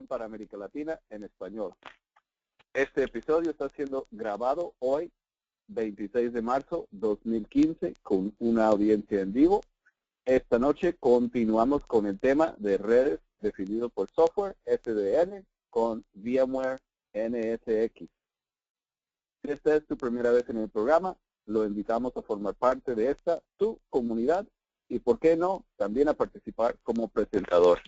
para América Latina en español. Este episodio está siendo grabado hoy, 26 de marzo 2015, con una audiencia en vivo. Esta noche continuamos con el tema de redes definido por software SDN con VMware NSX. Si esta es tu primera vez en el programa, lo invitamos a formar parte de esta, tu comunidad, y por qué no, también a participar como presentador.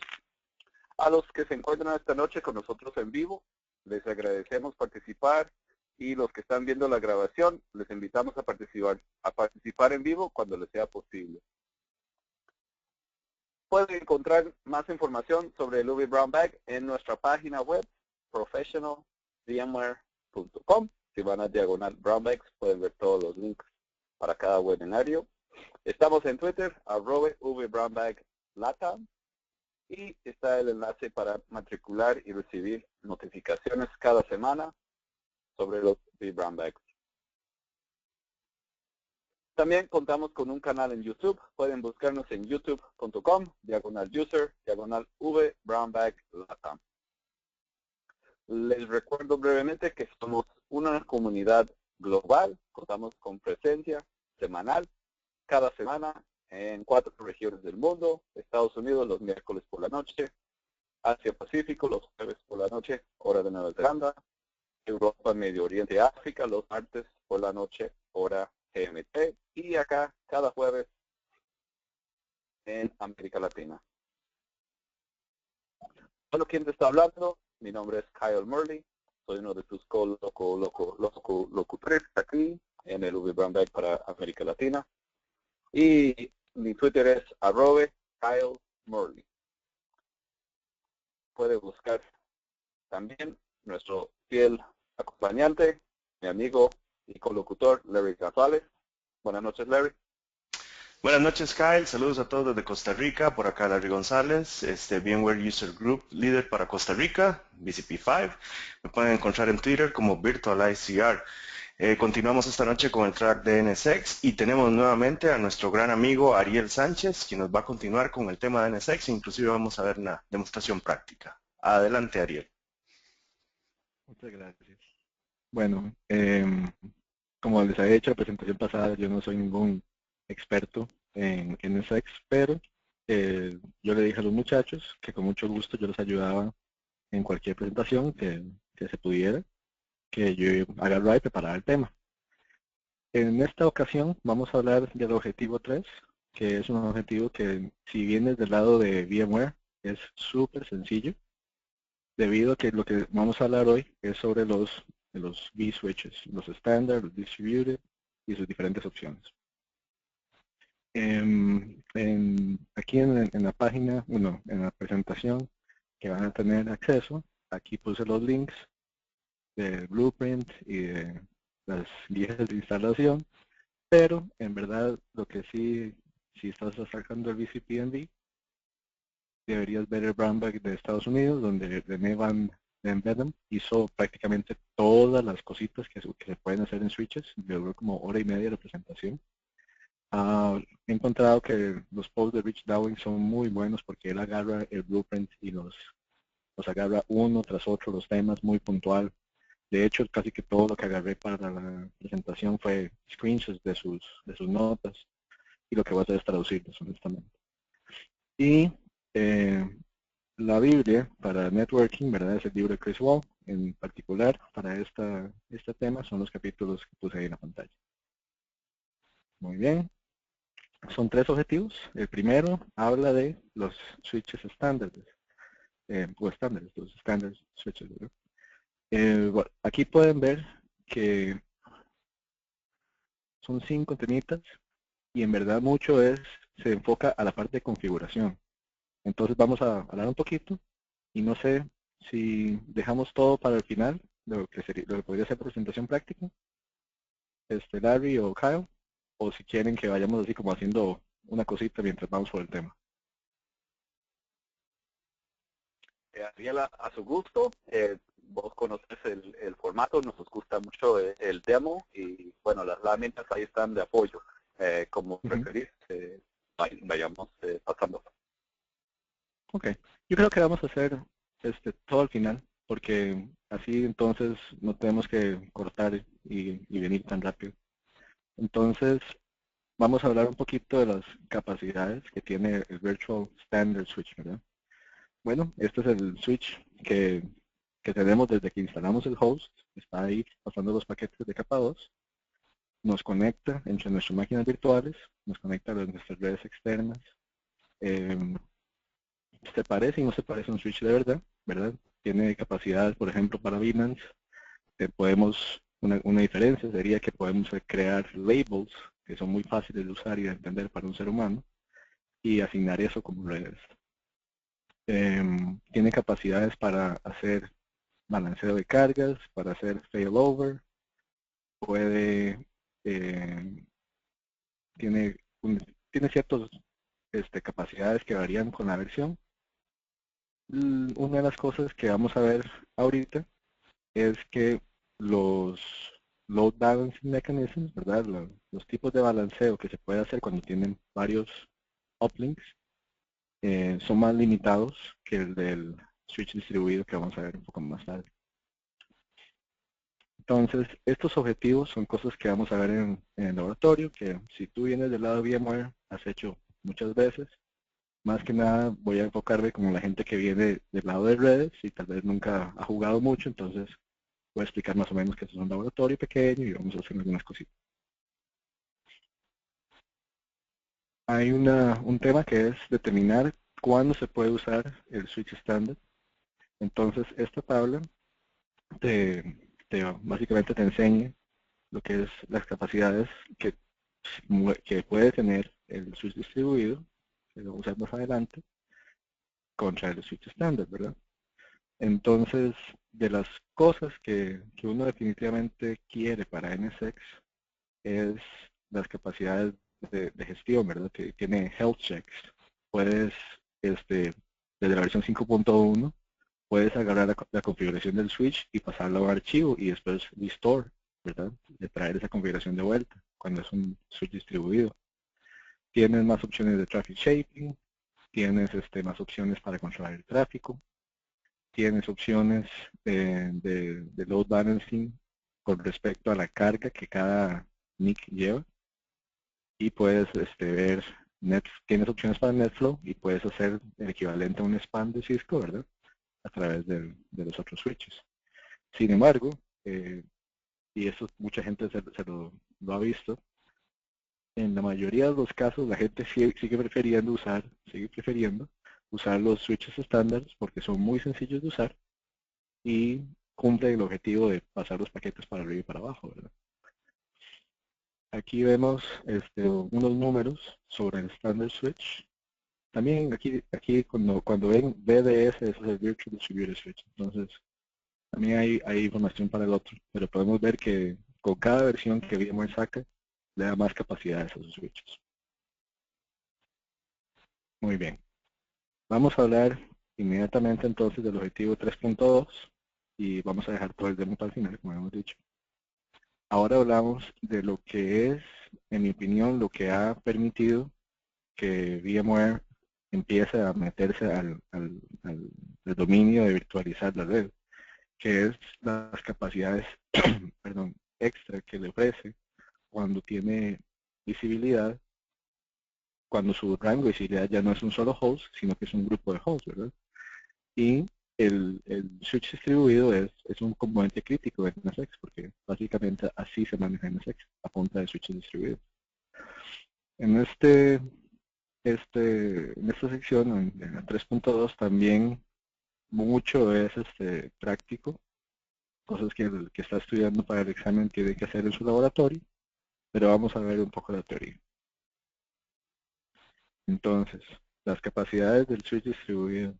A los que se encuentran esta noche con nosotros en vivo, les agradecemos participar, y los que están viendo la grabación, les invitamos a participar en vivo cuando les sea posible. Pueden encontrar más información sobre el Uwe Brown Bag en nuestra página web, professionalvmware.com. Si van a diagonal Brown Bags, pueden ver todos los links para cada webinario. Estamos en Twitter, @UweBrownBagLatam, y está el enlace para matricular y recibir notificaciones cada semana sobre los Brown Bags. También contamos con un canal en YouTube. Pueden buscarnos en youtube.com, /user, /UweBrownBagLatam. Les recuerdo brevemente que somos una comunidad global. Contamos con presencia semanal, cada semana, en 4 regiones del mundo. Estados Unidos los miércoles por la noche, Asia Pacífico los jueves por la noche, hora de Nueva Zelanda, Europa, Medio Oriente y África los martes por la noche, hora GMT, y acá cada jueves en América Latina. Bueno, ¿quién te está hablando? Mi nombre es Kyle Murley. Soy uno de tus locutores aquí en el Uwe Brown Bag para América Latina. Y mi Twitter es @Kyle Murley. Puede buscar también nuestro fiel acompañante, mi amigo y colocutor Larry González. Buenas noches, Larry. Buenas noches, Kyle. Saludos a todos desde Costa Rica. Por acá Larry González, VMware User Group Leader para Costa Rica, VCP5. Me pueden encontrar en Twitter como VirtualICR. Continuamos esta noche con el track de NSX y tenemos nuevamente a nuestro gran amigo Ariel Sánchez, quien nos va a continuar con el tema de NSX. Inclusive vamos a ver una demostración práctica. Adelante, Ariel. Muchas gracias. Bueno, como les había dicho la presentación pasada, yo no soy ningún experto en NSX, pero yo le dije a los muchachos que con mucho gusto yo les ayudaba en cualquier presentación que se pudiera, que yo agarrara y preparara el tema. En esta ocasión vamos a hablar del objetivo 3, que es un objetivo que, si vienes del lado de VMware, es súper sencillo, debido a que lo que vamos a hablar hoy es sobre los vSwitches, los estándar, los distributed y sus diferentes opciones. Aquí en la página, bueno, en la presentación que van a tener acceso, aquí puse los links del blueprint y de las guías de instalación, pero en verdad lo que sí, si estás sacando el VCPND, deberías ver el Brown Bag de Estados Unidos, donde René Van Bedem hizo prácticamente todas las cositas que se pueden hacer en switches. Duró como hora y media la presentación. He encontrado que los posts de Rich Dowling son muy buenos porque él agarra el blueprint y los agarra uno tras otro, los temas muy puntual. De hecho, casi que todo lo que agarré para la presentación fue screenshots de sus notas, y lo que voy a hacer es traducirlos, honestamente. Y la Biblia para networking, ¿verdad? Es el libro de Chris Wall. En particular, para este tema son los capítulos que puse ahí en la pantalla. Muy bien. Son 3 objetivos. El primero habla de los switches estándares, o estándares, los standard switches, ¿verdad? Bueno, aquí pueden ver que son 5 temitas, y en verdad mucho se enfoca a la parte de configuración. Entonces vamos a hablar un poquito, y no sé si dejamos todo para el final, lo que podría ser presentación práctica, Larry o Kyle, o si quieren que vayamos así como haciendo una cosita mientras vamos por el tema. Ariela, a su gusto. Vos conoces el formato, nos gusta mucho el demo, y bueno, las herramientas ahí están de apoyo. Como preferís, vayamos pasando. Ok, yo creo que vamos a hacer todo al final, porque así entonces no tenemos que cortar y venir tan rápido. Entonces, vamos a hablar un poquito de las capacidades que tiene el Virtual Standard Switch, ¿verdad? Bueno, este es el switch que tenemos desde que instalamos el host. Está ahí pasando los paquetes de capa 2. Nos conecta entre nuestras máquinas virtuales, nos conecta a nuestras redes externas. Se parece y no se parece a un switch de verdad, ¿verdad? Tiene capacidades, por ejemplo, para Binance. Una diferencia sería que podemos crear labels que son muy fáciles de usar y de entender para un ser humano y asignar eso como redes. Tiene capacidades para hacer balanceo de cargas, para hacer failover, tiene ciertas capacidades que varían con la versión. Una de las cosas que vamos a ver ahorita es que los load balancing mechanisms, ¿verdad? Los tipos de balanceo que se puede hacer cuando tienen varios uplinks son más limitados que el del switch distribuido que vamos a ver un poco más tarde. Entonces, estos objetivos son cosas que vamos a ver en el laboratorio, que si tú vienes del lado de VMware, has hecho muchas veces. Más que nada voy a enfocarme como la gente que viene del lado de redes y tal vez nunca ha jugado mucho, entonces voy a explicar más o menos que esto es un laboratorio pequeño y vamos a hacer algunas cositas. Hay un tema que es determinar cuándo se puede usar el switch estándar. Entonces, esta tabla básicamente te enseña lo que es las capacidades que puede tener el switch distribuido, que lo vamos a usar más adelante, contra el switch estándar, ¿verdad? Entonces, de las cosas que uno definitivamente quiere para NSX es las capacidades de gestión, ¿verdad? Que tiene health checks. Puedes, desde la versión 5.1, puedes agarrar la configuración del switch y pasarlo a un archivo y después restore, ¿verdad? De traer esa configuración de vuelta cuando es un switch distribuido. Tienes más opciones de traffic shaping, tienes más opciones para controlar el tráfico, tienes opciones de load balancing con respecto a la carga que cada NIC lleva y puedes ver, tienes opciones para NetFlow y puedes hacer el equivalente a un span de Cisco, ¿verdad? A través de los otros switches. Sin embargo, y eso mucha gente lo ha visto, en la mayoría de los casos la gente sigue prefiriendo usar los switches estándares porque son muy sencillos de usar y cumplen el objetivo de pasar los paquetes para arriba y para abajo, ¿verdad? Aquí vemos unos números sobre el Standard Switch. También aquí cuando ven BDS, eso es el Virtual Distributed Switch. Entonces, también hay información para el otro. Pero podemos ver que con cada versión que VMware saca, le da más capacidades a sus switches. Muy bien. Vamos a hablar inmediatamente entonces del objetivo 3.2 y vamos a dejar todo el demo para el final, como hemos dicho. Ahora hablamos de lo que es, en mi opinión, lo que ha permitido que VMware empiece a meterse al dominio de virtualizar la red, que es las capacidades perdón, extra que le ofrece cuando tiene visibilidad, cuando su rango de visibilidad ya no es un solo host, sino que es un grupo de hosts, ¿verdad? Y el switch distribuido es un componente crítico de NSX, porque básicamente así se maneja NSX, a punta de switches distribuidos. En esta sección, en la 3.2, también mucho es práctico, cosas que el que está estudiando para el examen tiene que hacer en su laboratorio, pero vamos a ver un poco la teoría. Entonces, las capacidades del switch distribuido.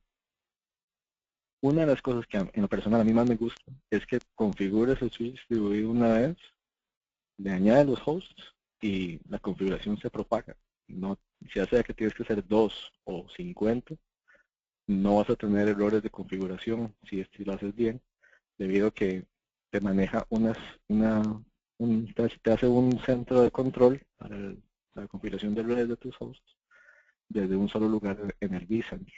Una de las cosas que en lo personal a mí más me gusta es que configuras el switch distribuido una vez, le añades los hosts y la configuración se propaga. No, ya sea que tienes que hacer 2 o 50, no vas a tener errores de configuración si lo haces bien, debido a que te maneja te hace un centro de control para la configuración de redes de tus hosts desde un solo lugar en el vCenter.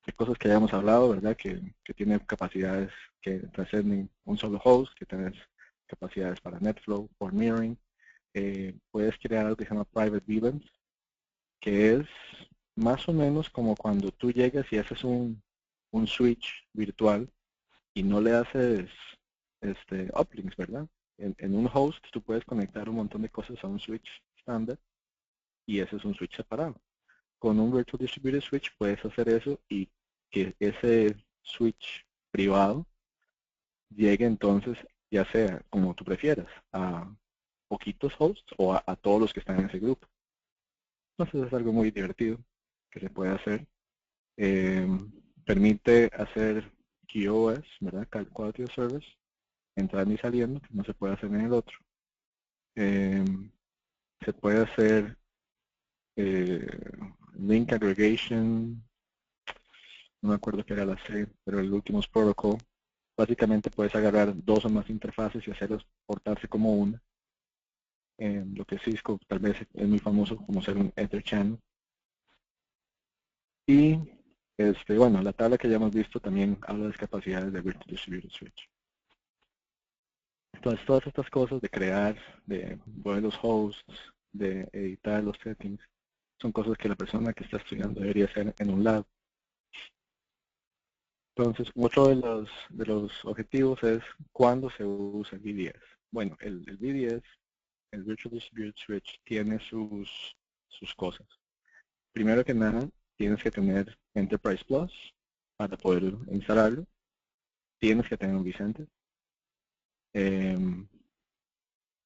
de cosas que hayamos hablado, ¿verdad? Que tiene capacidades que trascenden un solo host, que tienes capacidades para NetFlow, por mirroring. Puedes crear algo que se llama Private VLANs, que es más o menos como cuando tú llegas y haces un switch virtual y no le haces uplinks, ¿verdad? En un host tú puedes conectar un montón de cosas a un switch estándar y ese es un switch separado. Con un Virtual Distributed Switch puedes hacer eso y que ese switch privado llegue entonces, ya sea como tú prefieras, a poquitos hosts o a todos los que están en ese grupo. Entonces es algo muy divertido que se puede hacer. Permite hacer QoS, ¿verdad? Quality of Service, entrando y saliendo, que no se puede hacer en el otro. Se puede hacer link aggregation, no me acuerdo qué era la C, pero el Ultimos Protocol. Básicamente puedes agarrar dos o más interfaces y hacerlos portarse como una. Lo que Cisco tal vez es muy famoso como ser un Ether Channel. Y bueno, la tabla que ya hemos visto también habla de las capacidades de Virtual Distributed Switch. Entonces todas estas cosas de crear, de mover los hosts, de editar los settings, son cosas que la persona que está estudiando debería hacer en un lab. Entonces, otro de los objetivos es cuándo se usa el VDS. Bueno, el VDS, el Virtual Distributed Switch, tiene sus cosas. Primero que nada, tienes que tener Enterprise Plus para poder instalarlo. Tienes que tener un vCenter.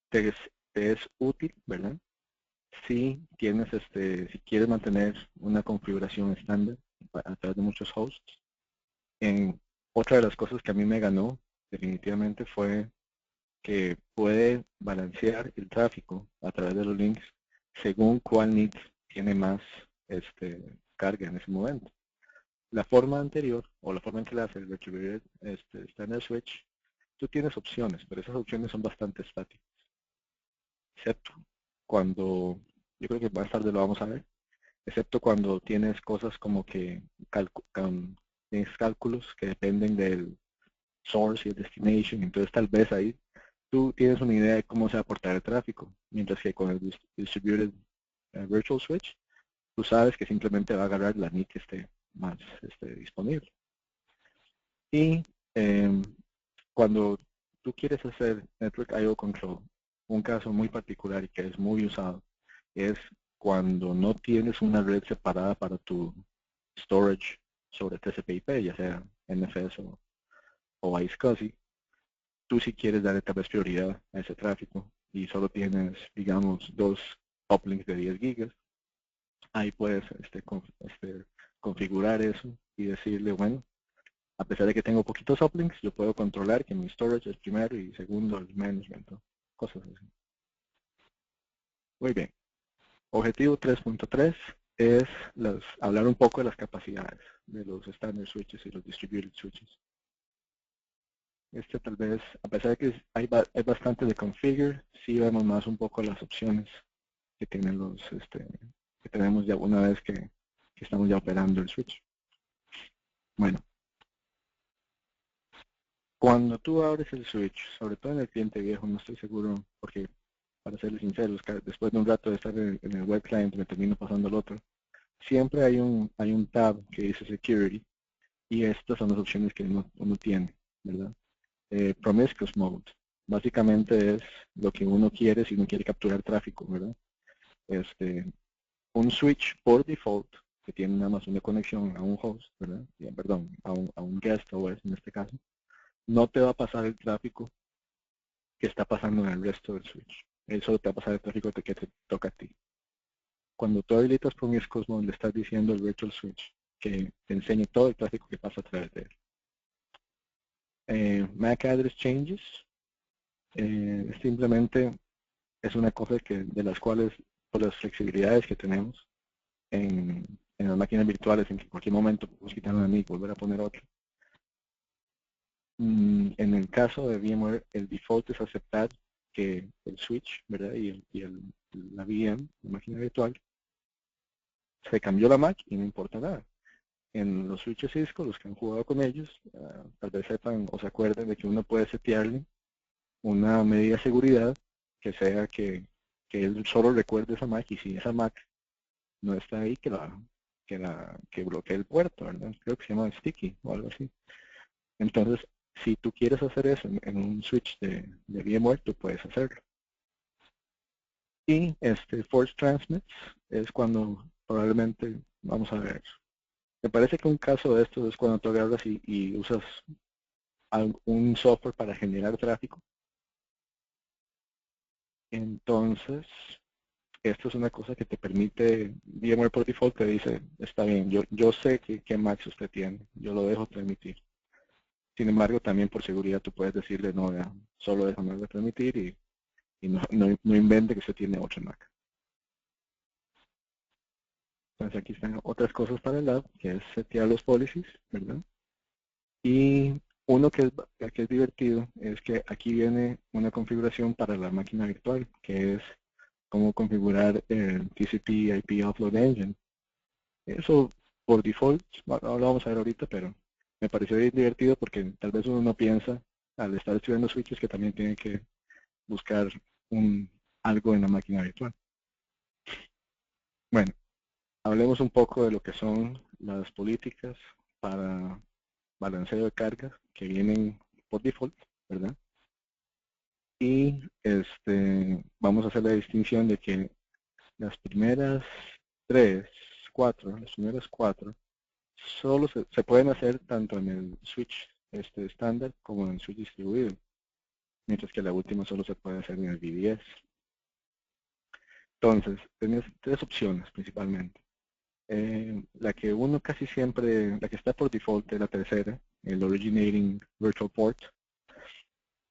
Te es útil, ¿verdad? Si tienes si quieres mantener una configuración estándar a través de muchos hosts. Otra de las cosas que a mí me ganó definitivamente fue que puede balancear el tráfico a través de los links según cuál NIC tiene más carga en ese momento. La forma anterior, o la forma en que le hace el Distributed Standard Switch, tú tienes opciones, pero esas opciones son bastante estáticas. Excepto cuando, yo creo que más tarde lo vamos a ver, excepto cuando tienes cosas como que tienes cálculos que dependen del source y el destination, entonces tal vez ahí tú tienes una idea de cómo se va a aportar el tráfico, mientras que con el Distributed Virtual Switch, tú sabes que simplemente va a agarrar la NIC que esté más disponible. Y cuando tú quieres hacer Network I/O Control, un caso muy particular y que es muy usado, es cuando no tienes una red separada para tu storage sobre TCP/IP, ya sea NFS o iSCSI, tú si quieres darle tal vez prioridad a ese tráfico y solo tienes, digamos, dos uplinks de 10 gigas, ahí puedes configurar eso y decirle, bueno, a pesar de que tengo poquitos uplinks, yo puedo controlar que mi storage es primero y segundo el management, cosas así. Muy bien. Objetivo 3.3 es hablar un poco de las capacidades de los standard switches y los distributed switches. Tal vez, a pesar de que hay bastante de configure, sí vemos más un poco las opciones que tienen que tenemos ya una vez que estamos ya operando el switch. Bueno, cuando tú abres el switch, sobre todo en el cliente viejo, no estoy seguro, porque para serles sinceros, después de un rato de estar en el web client me termino pasando al otro, siempre hay un tab que dice Security y estas son las opciones que uno tiene, ¿verdad? Promiscuous Mode, básicamente es lo que uno quiere si uno quiere capturar tráfico, ¿verdad? Un switch por default que tiene nada más una conexión a un host, ¿verdad? Perdón, a un guest OS en este caso, no te va a pasar el tráfico que está pasando en el resto del switch. Eso te va a pasar el tráfico que te toca a ti. Cuando tú habilitas Promiscuous Mode, le estás diciendo al Virtual Switch que te enseñe todo el tráfico que pasa a través de él. MAC Address Changes, simplemente es una cosa de las cuales, por las flexibilidades que tenemos en las máquinas virtuales, en que en cualquier momento podemos quitar una NIC y volver a poner otra. En el caso de VMware, el default es aceptar que el switch, ¿verdad? Y la VM, la máquina virtual, se cambió la MAC y no importa nada. en los switches Cisco, los que han jugado con ellos, tal vez sepan o se acuerden de que uno puede setearle una medida de seguridad que sea que él solo recuerde esa Mac, y si esa Mac no está ahí, que bloquee el puerto, ¿verdad? Creo que se llama sticky o algo así. Entonces, si tú quieres hacer eso en un switch de VMware, tú puedes hacerlo. Y force transmits es cuando probablemente, vamos a ver, me parece que un caso de esto es cuando tú agarras y usas un software para generar tráfico. Entonces, esto es una cosa que te permite, VMware por default te dice, está bien, yo sé qué Macs usted tiene, yo lo dejo transmitir. Sin embargo, también por seguridad tú puedes decirle, no, ya, solo déjame de transmitir y no invente que usted tiene 8 Mac. Entonces aquí están otras cosas para el lab, que es setear los policies, ¿verdad? Y uno que es divertido es que aquí viene una configuración para la máquina virtual, que es cómo configurar el TCP IP Offload Engine. Eso por default, no lo vamos a ver ahorita, pero me pareció bien divertido porque tal vez uno no piensa al estar estudiando switches que también tiene que buscar algo en la máquina virtual. Bueno, hablemos un poco de lo que son las políticas para balanceo de cargas que vienen por default, ¿verdad? Y vamos a hacer la distinción de que las primeras cuatro, solo se pueden hacer tanto en el switch estándar como en el switch distribuido, mientras que la última solo se puede hacer en el VDS. Entonces, tienes tres opciones principalmente. La que uno casi siempre, la que está por default es la tercera, el Originating Virtual Port.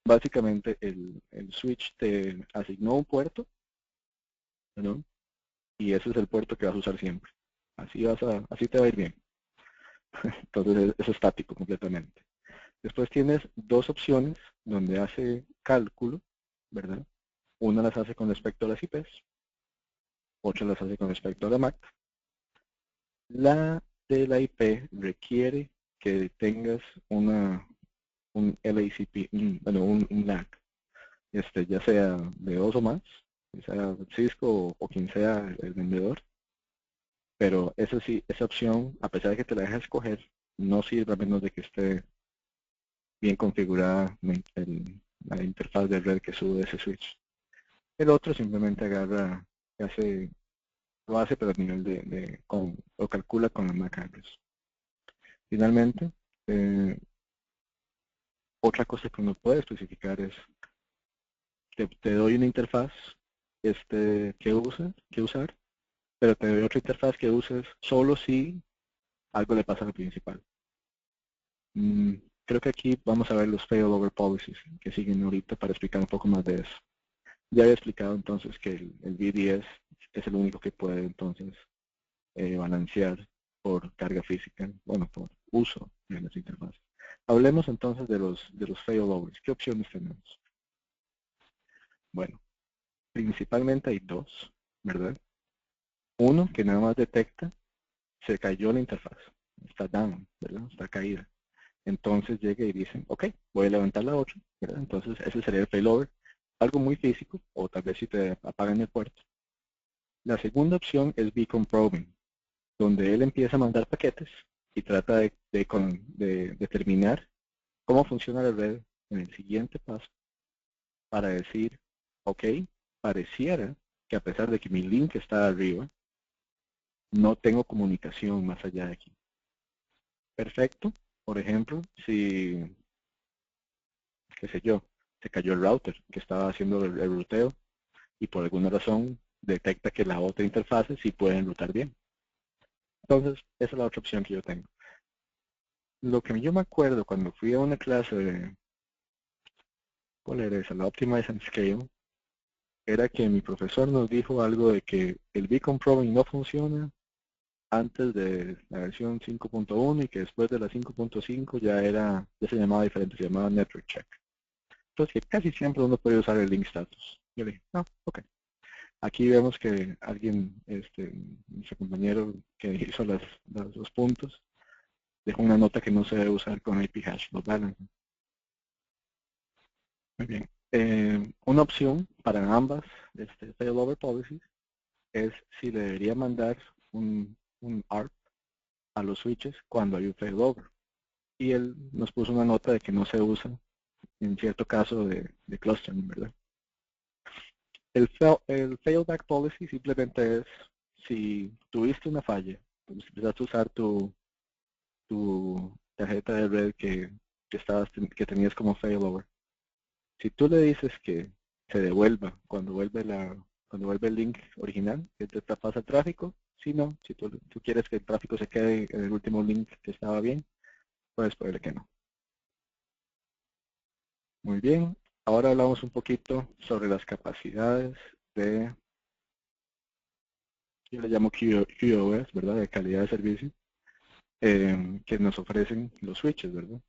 Básicamente el switch te asignó un puerto, ¿no? Y ese es el puerto que vas a usar siempre. Así te va a ir bien. Entonces es estático completamente. Después tienes dos opciones donde hace cálculo, ¿verdad? Una las hace con respecto a las IPs, otra las hace con respecto a la MAC. La de la IP requiere que tengas un LACP, un LAC, ya sea de 2 o más, sea Cisco o quien sea el vendedor. Pero eso sí, esa opción, a pesar de que te la deja escoger, no sirve a menos de que esté bien configurada la interfaz de red que sube ese switch. El otro simplemente agarra, lo hace pero a nivel lo calcula con la MAC address. Finalmente, otra cosa que uno puede especificar es, te doy una interfaz que usar, pero te doy otra interfaz que uses solo si algo le pasa al principal. Creo que aquí vamos a ver los failover policies que siguen ahorita para explicar un poco más de eso. Ya había explicado entonces que el VDS es el único que puede entonces balancear por carga física, bueno, por uso de las interfaces. Hablemos entonces de los failovers. ¿Qué opciones tenemos? Bueno, principalmente hay dos, ¿verdad? Uno que nada más detecta, se cayó la interfaz, está down, ¿verdad? Está caída. Entonces llega y dice, ok, voy a levantar la 8, ¿verdad? Entonces ese sería el failover, algo muy físico, o tal vez si te apagan el puerto. La segunda opción es beacon probing, donde él empieza a mandar paquetes y trata de determinar cómo funciona la red en el siguiente paso para decir, ok, pareciera que a pesar de que mi link está arriba, no tengo comunicación más allá de aquí. Perfecto. Por ejemplo, si, qué sé yo, se cayó el router que estaba haciendo el ruteo y por alguna razón detecta que la otra interfase sí puede enrutar bien. Entonces, esa es la otra opción que yo tengo. Lo que yo me acuerdo cuando fui a una clase de, ¿cuál era esa? La Optimize and Scale, era que mi profesor nos dijo algo de que el beacon probing no funciona antes de la versión 5.1 y que después de la 5.5 ya se llamaba diferente, se llamaba network check. Entonces que casi siempre uno puede usar el link status. Yo le dije, no, ok. Aquí vemos que alguien, nuestro compañero que hizo los puntos, dejo una nota que no se debe usar con IP hash load balancing. Muy bien. Una opción para ambas failover policies es si le debería mandar un ARP a los switches cuando hay un failover. Y él nos puso una nota de que no se usa en cierto caso de clustering, ¿verdad? El failback policy simplemente es si tuviste una falla, empezaste a usar tu tarjeta de red que tenías como failover. Si tú le dices que se devuelva cuando vuelve el link original, que te pasa el tráfico, si no, si tú quieres que el tráfico se quede en el último link que estaba bien, puedes ponerle que no. Muy bien, ahora hablamos un poquito sobre las capacidades de, yo le llamo QoS, ¿verdad? De calidad de servicio, que nos ofrecen los switches, ¿verdad?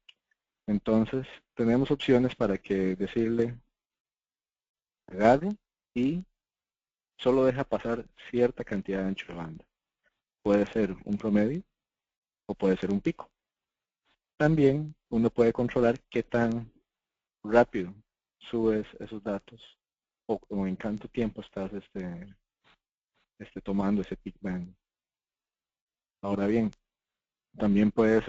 Entonces, tenemos opciones para que decirle agarre y solo deja pasar cierta cantidad de ancho de banda. Puede ser un promedio o puede ser un pico. También uno puede controlar qué tan rápido subes esos datos o en cuánto tiempo estás tomando ese peak band. Ahora bien, también puedes,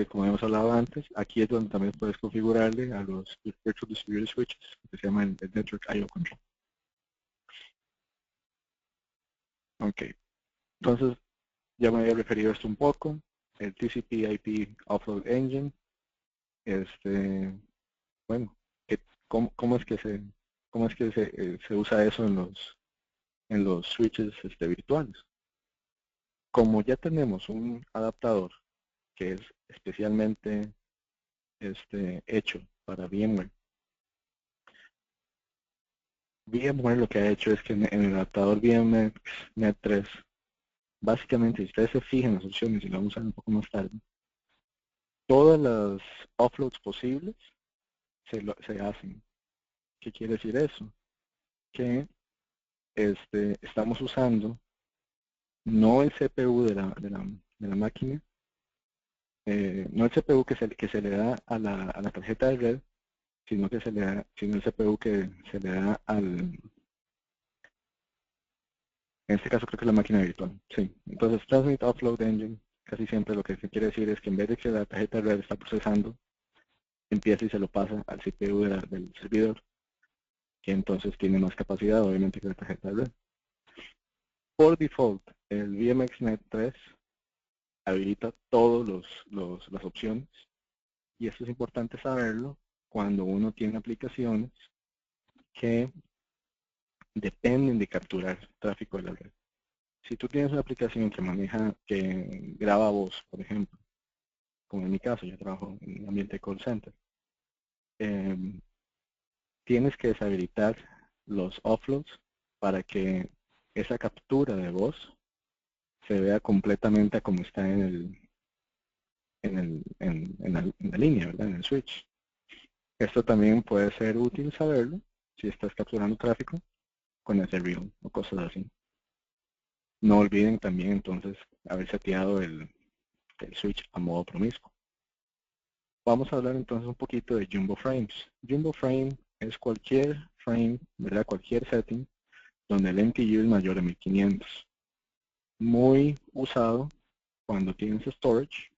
como hemos hablado antes, aquí es donde también puedes configurarle a los Virtual Distributed Switches, que se llama el Network I/O Control. Ok, entonces ya me había referido a esto un poco. El TCP/IP Offload Engine, bueno, ¿cómo es que se usa eso en los switches virtuales? Como ya tenemos un adaptador que es especialmente hecho para VMware. VMware lo que ha hecho es que en el adaptador VMX Net 3, básicamente, si ustedes se fijan en las opciones y lo vamos a ver un poco más tarde, todas las offloads posibles se hacen. ¿Qué quiere decir eso? Que estamos usando no el CPU de la máquina, no el CPU que se le da a la tarjeta de red, sino el CPU que se le da en este caso creo que es la máquina virtual. Sí. Entonces Transmit Offload Engine casi siempre lo que se quiere decir es que en vez de que la tarjeta de red está procesando, empieza y se lo pasa al CPU del servidor, que entonces tiene más capacidad obviamente que la tarjeta de red. Por default, el VMXNet 3 habilita todas las opciones, y esto es importante saberlo cuando uno tiene aplicaciones que dependen de capturar tráfico de la red. Si tú tienes una aplicación que graba voz, por ejemplo, como en mi caso, yo trabajo en un ambiente de call center, tienes que deshabilitar los offloads para que esa captura de voz se vea completamente como está en la línea, ¿verdad? En el switch. Esto también puede ser útil saberlo si estás capturando tráfico con SReal o cosas así. No olviden también entonces haber seteado el switch a modo promiscuo. Vamos a hablar entonces un poquito de Jumbo Frames. Jumbo Frame es cualquier frame, ¿verdad? Cualquier setting donde el MTU es mayor a 1500. Muy usado cuando tienes storage,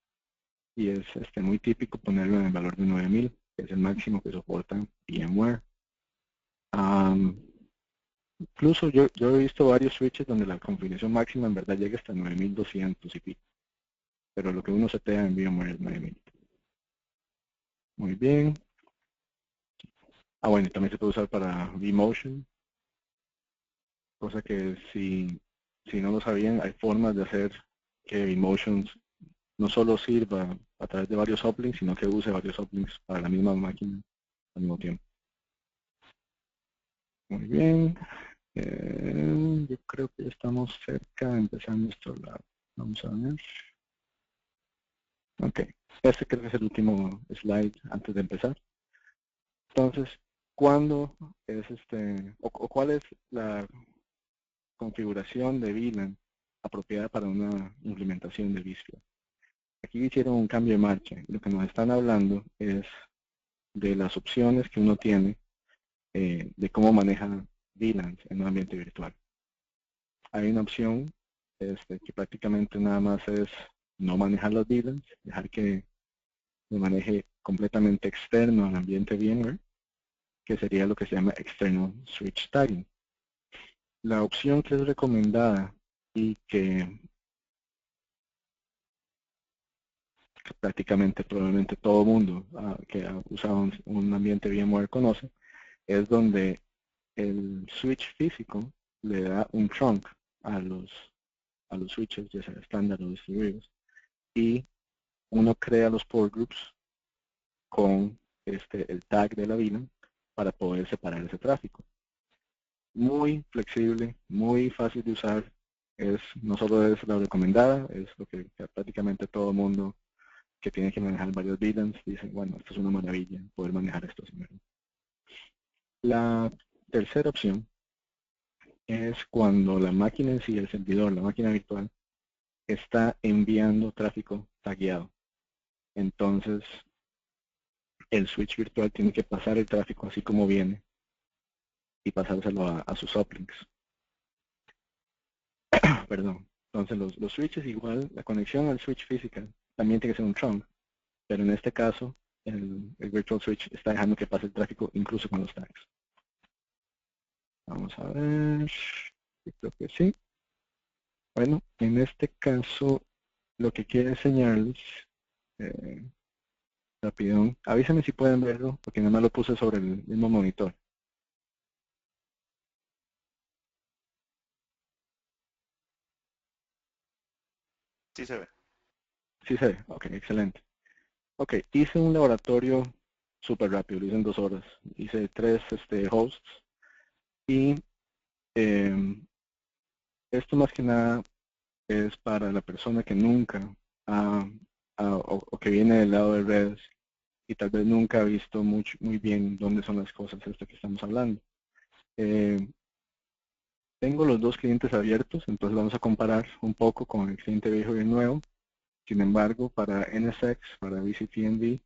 y es muy típico ponerlo en el valor de 9000, que es el máximo que soporta VMware. Incluso yo he visto varios switches donde la configuración máxima en verdad llega hasta 9200 y pico, pero lo que uno setea en VMware es 9000. Muy bien. Bueno, y también se puede usar para vMotion, cosa que si no lo sabían, hay formas de hacer que vMotion no solo sirva a través de varios uplinks, sino que use varios uplinks para la misma máquina al mismo tiempo. Muy bien. Yo creo que ya estamos cerca de empezar nuestro lab. Vamos a ver. Ok. Este creo que es el último slide antes de empezar. Entonces, ¿cuándo es cuál es la configuración de VLAN apropiada para una implementación de vSphere? aquí hicieron un cambio de marcha. Lo que nos están hablando es de las opciones que uno tiene de cómo maneja VLANs en un ambiente virtual. Hay una opción que prácticamente nada más es no manejar los VLANs, dejar que se maneje completamente externo al ambiente VMware, que sería lo que se llama External Switch Tagging. La opción que es recomendada y que prácticamente probablemente todo el mundo que ha usado un ambiente VMware conoce, es donde el switch físico le da un trunk a los switches, ya sea estándar o distribuidos, y uno crea los port groups con el tag de la VLAN para poder separar ese tráfico. Muy flexible, muy fácil de usar, no solo es la recomendada, es lo que prácticamente todo el mundo que tiene que manejar varios VLANs dice, bueno, esto es una maravilla, poder manejar esto. La tercera opción es cuando la máquina en sí, el servidor, la máquina virtual, está enviando tráfico tagueado. Entonces, el switch virtual tiene que pasar el tráfico así como viene y pasárselo a sus uplinks. Perdón. Entonces, los switches igual, la conexión al switch física también tiene que ser un trunk, pero en este caso, el virtual switch está dejando que pase el tráfico incluso con los tags. Vamos a ver, yo creo que sí. Bueno, en este caso, lo que quiero enseñarles, rapidón, avísenme si pueden verlo, porque nada más lo puse sobre el mismo monitor. Sí se ve. Sí se ve, ok, excelente. Ok, hice un laboratorio súper rápido, lo hice en 2 horas. Hice 3 hosts y esto más que nada es para la persona que nunca o que viene del lado de redes y tal vez nunca ha visto muy bien dónde son las cosas esto que estamos hablando. Tengo los 2 clientes abiertos, entonces vamos a comparar un poco con el cliente viejo y el nuevo. Sin embargo, para NSX, para VCPNV,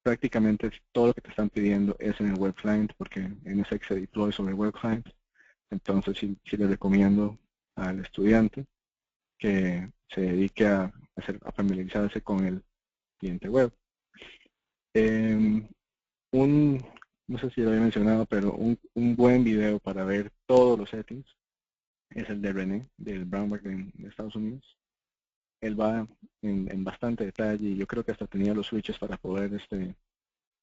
prácticamente todo lo que te están pidiendo es en el web client, porque NSX se deploy sobre el web client. Entonces sí les recomiendo al estudiante que se dedique a familiarizarse con el cliente web. No sé si lo había mencionado, pero un buen video para ver todos los settings es el de René, del Brownback de Estados Unidos. Él va en bastante detalle y yo creo que hasta tenía los switches para poder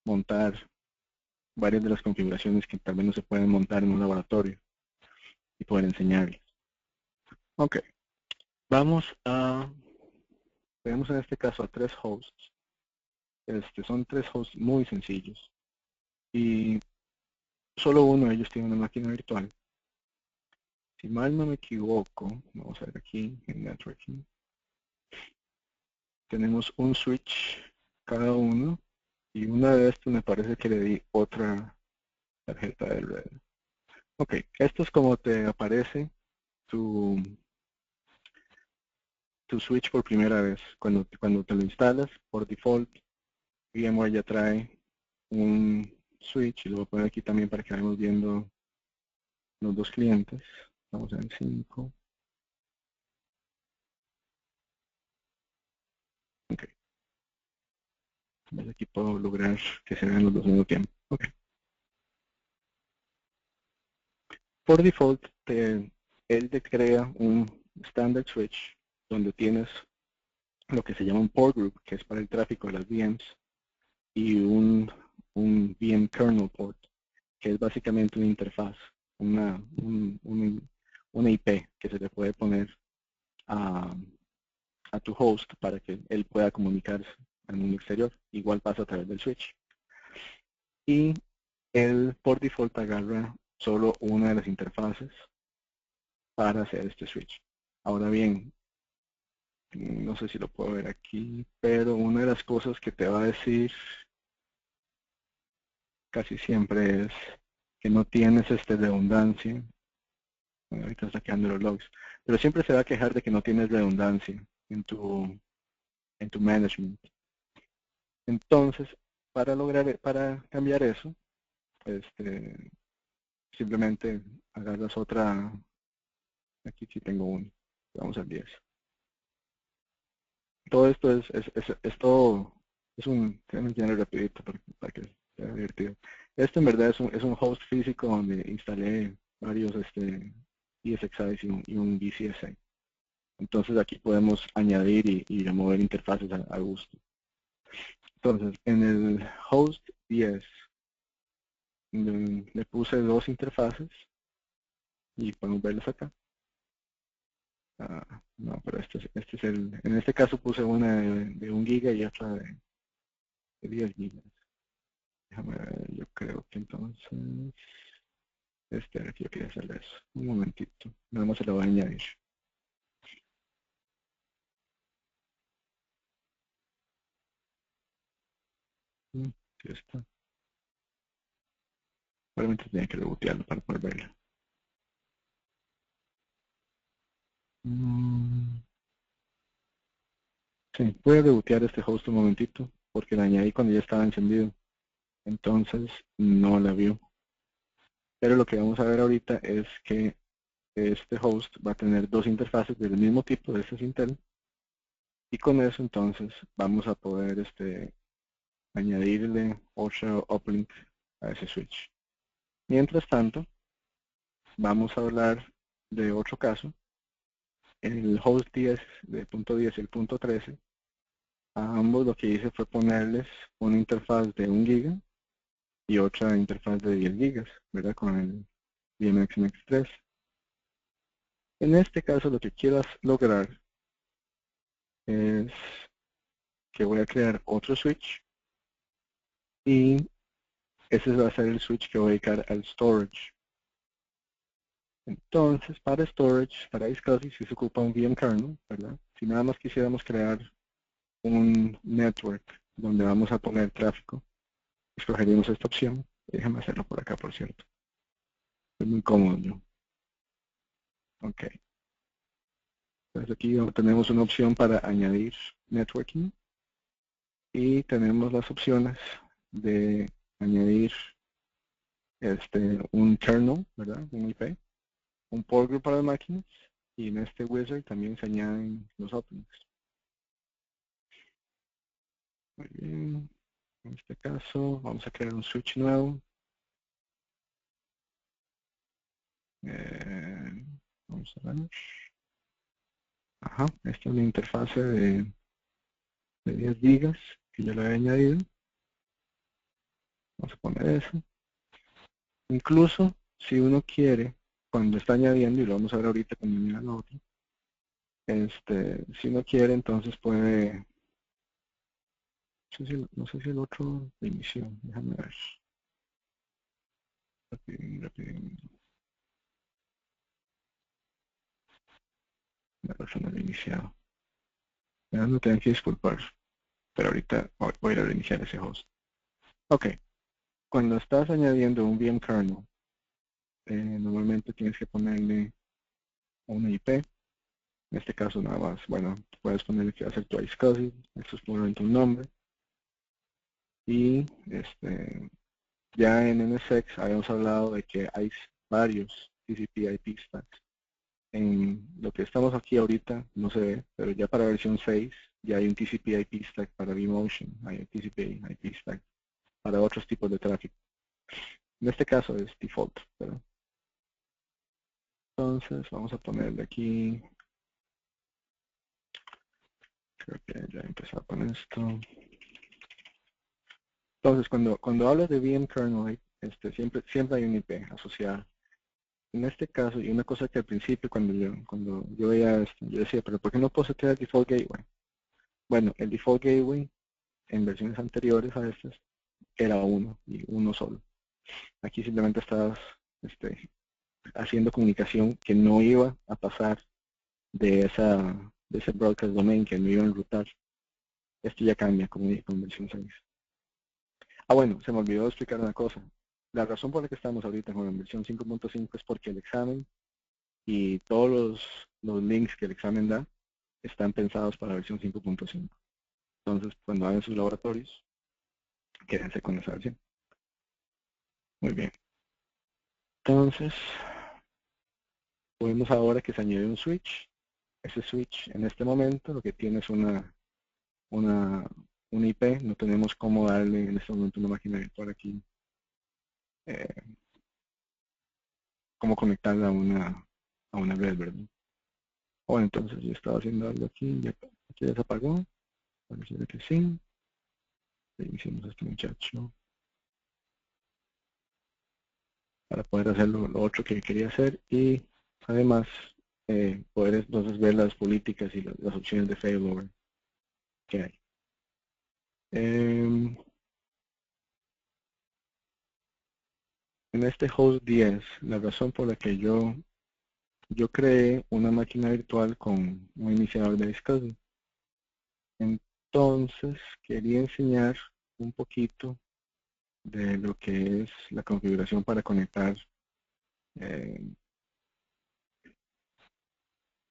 montar varias de las configuraciones que tal vez no se pueden montar en un laboratorio y poder enseñarles. Ok, tenemos en este caso a 3 hosts. Son 3 hosts muy sencillos y solo uno de ellos tiene una máquina virtual. Si mal no me equivoco, vamos a ver aquí en networking, tenemos un switch cada uno y una de estas me parece que le di otra tarjeta de red. Ok, esto es como te aparece tu switch por primera vez. Cuando te lo instalas, por default, VMware ya trae un switch, y lo voy a poner aquí también para que vayamos viendo los 2 clientes. Vamos a ver 5. Ok. Aquí puedo lograr que se vean los 2 al mismo tiempo. Ok. Por default, él te crea un standard switch donde tienes lo que se llama un port group, que es para el tráfico de las VMs, y un VM kernel port, que es básicamente una interfaz, una IP que se le puede poner a tu host para que él pueda comunicarse al mundo exterior. Igual pasa a través del switch. Y él por default agarra solo una de las interfaces para hacer este switch. Ahora bien, no sé si lo puedo ver aquí, pero una de las cosas que te va a decir casi siempre es que no tienes redundancia. Bueno, ahorita está quedando los logs, pero siempre se va a quejar de que no tienes redundancia en tu en tu management. Entonces, para cambiar eso, simplemente agarras otra, aquí sí tengo uno, vamos al 10. Todo esto es todo, déjame enseñarlo rapidito para que sea divertido. Este en verdad es un host físico donde instalé varios ESXi y un VCSI. Entonces aquí podemos añadir y remover interfaces a gusto. Entonces, en el host 10 le puse dos interfaces y podemos verlos acá. No, pero en este caso puse una de 1 giga y otra de 10 gigas. Déjame ver, yo creo que entonces, yo quería hacerle eso. Un momentito, nada más se lo voy a añadir. Sí está. Probablemente tenía que rebotearlo para poder verlo. Sí, voy a rebotear este host un momentito, porque la añadí cuando ya estaba encendido. Entonces no la vio. Pero lo que vamos a ver ahorita es que este host va a tener dos interfaces del mismo tipo, de este es Intel. Y con eso entonces vamos a poder añadirle otro uplink a ese switch. Mientras tanto, vamos a hablar de otro caso. En el host 10 de punto 10 y el punto 13, a ambos lo que hice fue ponerles una interfaz de 1 giga y otra interfaz de 10 gigas, ¿verdad? Con el BMX MX3. En este caso lo que quiero lograr es que voy a crear otro switch y ese va a ser el switch que voy a dedicar al storage. Entonces, para storage, para iSCSI, si se ocupa un VM kernel, ¿verdad? Si nada más quisiéramos crear un network donde vamos a poner tráfico, escogeríamos esta opción. Déjame hacerlo por acá, por cierto. Es muy cómodo yo. Ok. Entonces aquí tenemos una opción para añadir networking y tenemos las opciones de añadir un kernel, ¿verdad? Un IP, un port group para máquinas y en este wizard también se añaden los uplink. Muy bien. En este caso vamos a crear un switch nuevo. Vamos a ver. Ajá, esta es la interfase de 10 gigas que ya lo he añadido. Vamos a poner eso. Incluso si uno quiere, cuando está añadiendo, y lo vamos a ver ahorita cuando añada lo otro, si uno quiere, entonces puede, no sé si el otro de inicio, déjame ver. Rapidín. La persona lo iniciado. No tengo que disculpar, pero ahorita voy a ir a reiniciar ese host. Ok, cuando estás añadiendo un VM kernel, normalmente tienes que ponerle una IP. En este caso nada más, bueno, puedes ponerle que va a ser tu iSCSI, esto es probablemente un nombre. Y ya en NSX habíamos hablado de que hay varios TCP IP stacks. En lo que estamos aquí ahorita no se ve, pero ya para versión 6 ya hay un TCP IP stack para vMotion, hay un TCP IP stack para otros tipos de tráfico. En este caso es default, ¿verdad? Entonces vamos a ponerle aquí, creo que ya he empezado con esto. Entonces cuando hablas de VM kernel, siempre hay un IP asociado. En este caso, y una cosa que al principio cuando yo veía esto, yo decía, pero ¿por qué no puedo setear el default gateway? Bueno, el default gateway en versiones anteriores a estas era uno y uno solo. Aquí simplemente estabas haciendo comunicación que no iba a pasar de ese broadcast domain que no iba a enrutar. Esto ya cambia con versión 6. Ah, bueno, se me olvidó explicar una cosa. La razón por la que estamos ahorita con la versión 5.5 es porque el examen y todos los links que el examen da están pensados para la versión 5.5. Entonces, cuando hagan sus laboratorios, quédense con esa versión. Muy bien. Entonces, podemos ahora que se añade un switch. Ese switch en este momento lo que tiene es una IP. No tenemos cómo darle en este momento una máquina virtual aquí. Cómo conectarla a una red, ¿verdad? Bueno, entonces yo estaba haciendo algo aquí. Aquí ya se apagó. Pareciera que sí. Hicimos a este muchacho para poder hacer lo otro que quería hacer y además poder entonces ver las políticas y las opciones de failover que hay. En este host 10, la razón por la que yo creé una máquina virtual con un iniciador de discussion. Entonces quería enseñar un poquito de lo que es la configuración para conectar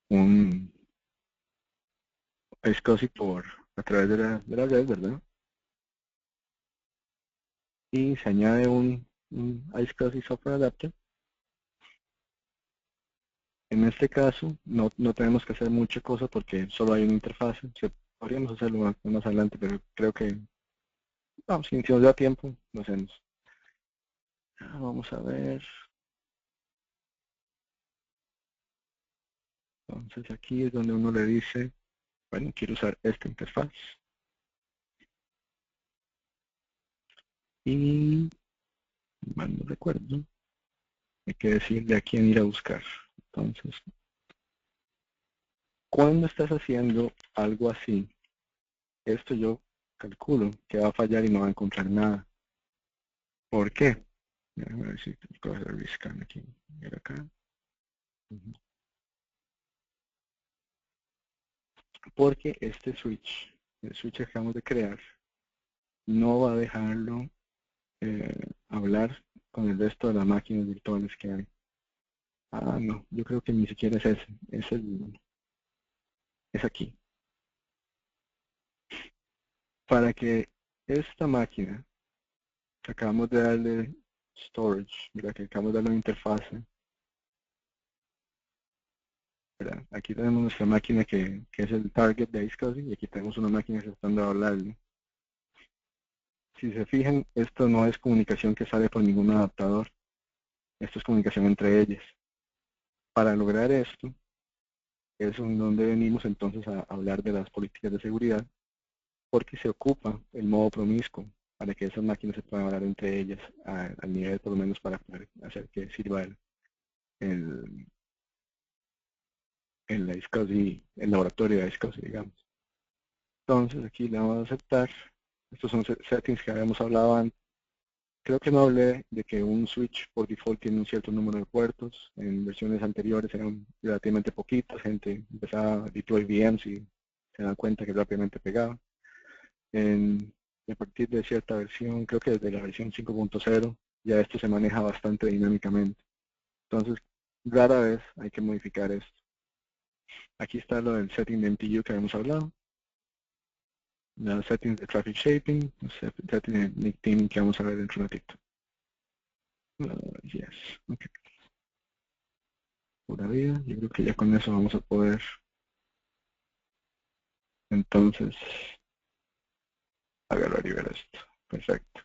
un iSCSI a través de la red, ¿verdad? Y se añade un iSCSI Software Adapter. En este caso no tenemos que hacer mucha cosa porque solo hay una interfase. Podríamos hacerlo más adelante, pero creo que vamos, si nos da tiempo, lo hacemos. Vamos a ver. Entonces aquí es donde uno le dice, bueno, quiero usar esta interfaz. Y, mal no recuerdo, hay que decirle a quién ir a buscar. Entonces, cuando estás haciendo algo así, esto yo calculo que va a fallar y no va a encontrar nada. ¿Por qué? A ver si puedo hacer rescan aquí. Ver acá. Porque este switch, el switch que acabamos de crear, no va a dejarlo hablar con el resto de las máquinas virtuales que hay. Ah, no, yo creo que ni siquiera es ese, es aquí. Para que esta máquina, que acabamos de darle storage, ¿verdad? Que acabamos de darle una interfase, ¿verdad? Aquí tenemos nuestra máquina que es el target de iSCSI y aquí tenemos una máquina que tratando de hablarle. Si se fijan, esto no es comunicación que sale por ningún adaptador. Esto es comunicación entre ellas. Para lograr esto, es donde venimos entonces a hablar de las políticas de seguridad, porque se ocupa el modo promiscuo para que esas máquinas se puedan hablar entre ellas al nivel por lo menos para poder hacer que sirva el iSCSI, el laboratorio de iSCSI, digamos. Entonces aquí le vamos a aceptar. Estos son settings que habíamos hablado antes. Creo que no hablé de que un switch por default tiene un cierto número de puertos. En versiones anteriores eran relativamente poquitas. Gente empezaba a deploy VMs y se dan cuenta que rápidamente pegaba. A partir de cierta versión, creo que desde la versión 5.0, ya esto se maneja bastante dinámicamente. Entonces, rara vez hay que modificar esto. Aquí está lo del setting de MTU que habíamos hablado. Los settings de traffic shaping, los settings de nicknaming que vamos a ver dentro de un ratito. Yes, okay. Pura vida, yo creo que ya con eso vamos a poder entonces agarrar y ver esto. Perfecto.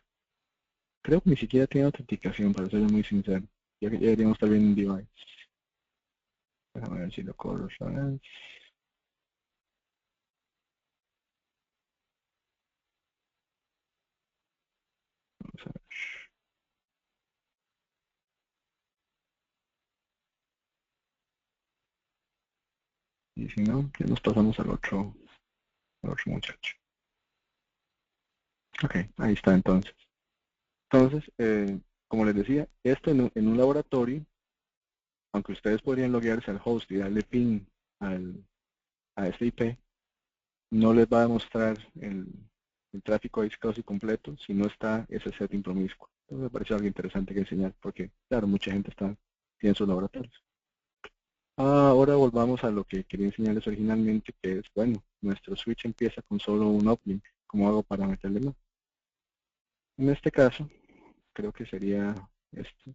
Creo que ni siquiera tiene autenticación, para ser muy sincero. Ya que ya deberíamos estar viendo un device. Déjame ver si lo corro otra vez. Vamos a ver. Y si no, ya nos pasamos al otro muchacho. Ok, ahí está entonces. Entonces, como les decía, esto en un laboratorio, aunque ustedes podrían loguearse al host y darle ping a este IP, no les va a mostrar el tráfico iSCSI completo si no está ese setting promiscuo. Entonces me parece algo interesante que enseñar porque, claro, mucha gente tiene sus laboratorios. Ahora volvamos a lo que quería enseñarles originalmente, que es, bueno, nuestro switch empieza con solo un uplink. ¿Cómo hago para meterle más? En este caso, creo que sería este,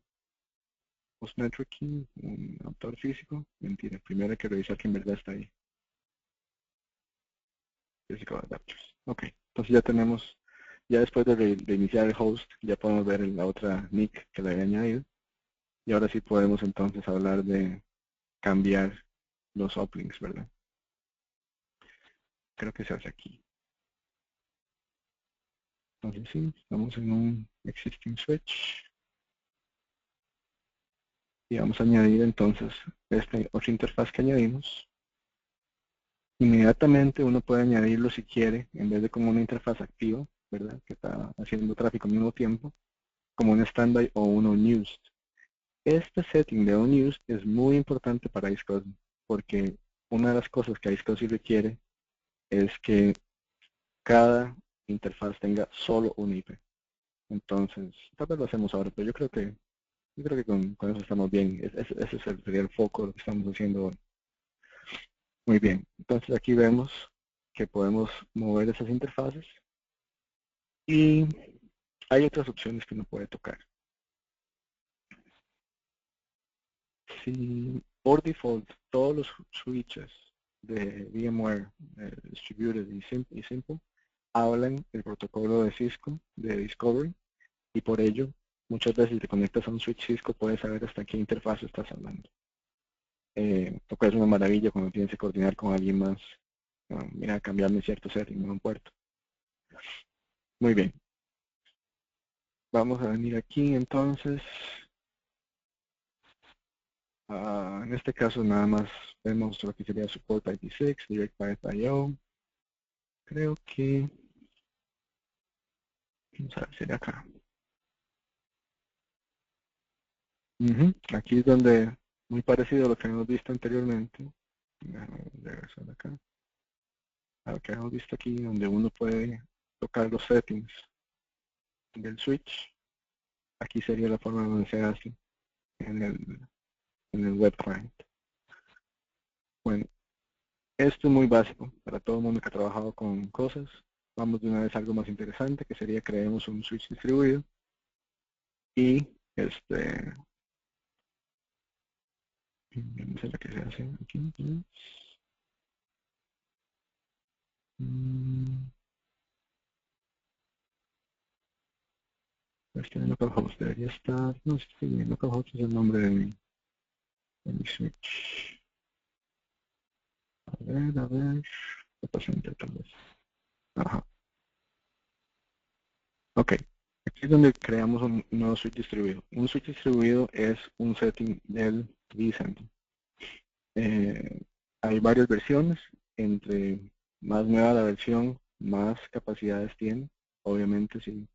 post networking, un autor físico. Mentira, primero hay que revisar que en verdad está ahí. Physical adapters. Ok, entonces ya tenemos, ya después de reiniciar el host, ya podemos ver la otra nick que le había añadido. Y ahora sí podemos entonces hablar de cambiar los uplinks, ¿verdad? Creo que se hace aquí. Entonces sí, estamos en un existing switch. Y vamos a añadir entonces esta otra interfaz que añadimos. Inmediatamente uno puede añadirlo si quiere, en vez de como una interfaz activa, ¿verdad? Que está haciendo tráfico al mismo tiempo, como un standby o un unused. Este setting de unused es muy importante para iSCSI, porque una de las cosas que iSCSI requiere es que cada interfaz tenga solo un IP. Entonces, tal vez lo hacemos ahora, pero yo creo que con eso estamos bien. Ese sería el foco de lo que estamos haciendo hoy. Muy bien, entonces aquí vemos que podemos mover esas interfaces y hay otras opciones que uno puede tocar. Si por default todos los switches de VMware Distributed y Simple hablan el protocolo de Cisco de Discovery y por ello muchas veces si te conectas a un switch Cisco puedes saber hasta qué interfaz estás hablando. Lo cual es una maravilla cuando tienes que coordinar con alguien más. Mira, cambiarme cierto setting en un puerto. Muy bien. Vamos a venir aquí entonces. En este caso nada más vemos lo que sería Support IP6, Direct Pipe IO. Creo que, vamos a ver, sería acá. Aquí es donde, muy parecido a lo que hemos visto anteriormente. Déjame regresar acá. A lo que hemos visto aquí, donde uno puede tocar los settings del switch. Aquí sería la forma donde se hace en el web client. Bueno, esto es muy básico para todo el mundo que ha trabajado con cosas. Vamos de una vez a algo más interesante, que sería creemos un switch distribuido. Y no sé lo que se hace aquí. Localhost debería estar, no sé si localhost es el nombre de mi switch. A ver, ¿qué pasa entre tal vez? Ajá. Ok, aquí es donde creamos un nuevo switch distribuido. Un switch distribuido es un setting del vCenter. Hay varias versiones, entre más nueva la versión, más capacidades tiene. Obviamente, si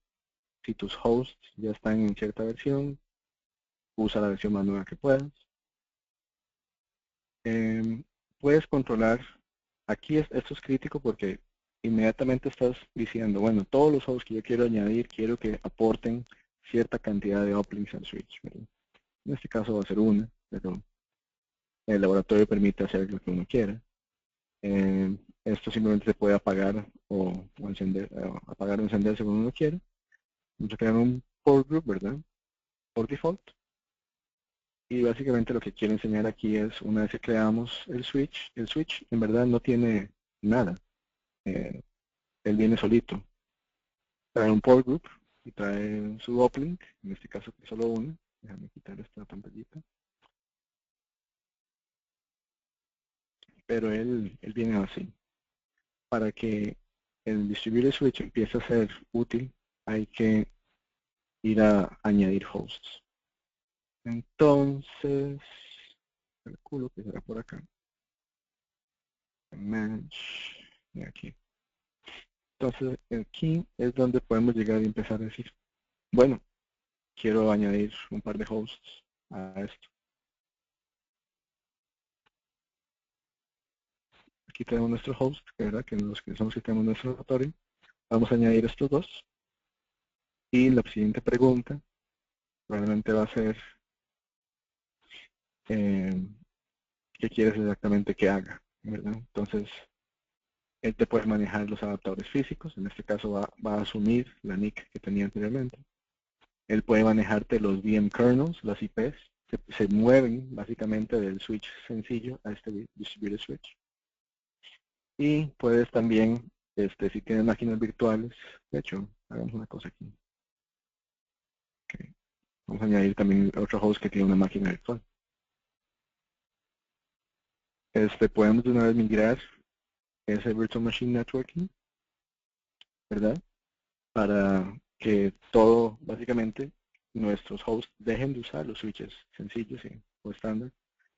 tus hosts ya están en cierta versión, usa la versión más nueva que puedas. Puedes controlar, aquí esto es crítico porque inmediatamente estás diciendo, bueno, todos los hosts que yo quiero añadir, quiero que aporten cierta cantidad de uplinks al switch, ¿verdad? En este caso va a ser una, pero el laboratorio permite hacer lo que uno quiera. Esto simplemente se puede apagar o encender, apagar o encender según uno quiera. Vamos a crear un port group, ¿verdad? Por default. Y básicamente lo que quiero enseñar aquí es, una vez que creamos el switch en verdad no tiene nada. Él viene solito. Trae un port group y trae su uplink, en este caso solo uno. Déjame quitar esta pantallita. Pero él viene así. Para que el distributed switch empiece a ser útil, hay que ir a añadir hosts. Entonces, calculo que será por acá. Manage, y aquí. Entonces, aquí es donde podemos llegar y empezar a decir, bueno, quiero añadir un par de hosts a esto. Aquí tenemos nuestro host, ¿verdad? Que los que son los que tenemos nuestro laboratorio. Vamos a añadir estos dos. Y la siguiente pregunta probablemente va a ser, qué quieres exactamente que haga, ¿verdad? Entonces, él te puede manejar los adaptadores físicos, en este caso va a asumir la NIC que tenía anteriormente. Él puede manejarte los VM kernels, las IPs, se mueven básicamente del switch sencillo a este distributed switch. Y puedes también, si tienes máquinas virtuales, de hecho, hagamos una cosa aquí. Okay. Vamos a añadir también otro host que tiene una máquina virtual. Podemos de una vez migrar ese Virtual Machine Networking, ¿verdad? Para que todo, básicamente, nuestros hosts dejen de usar los switches sencillos o estándar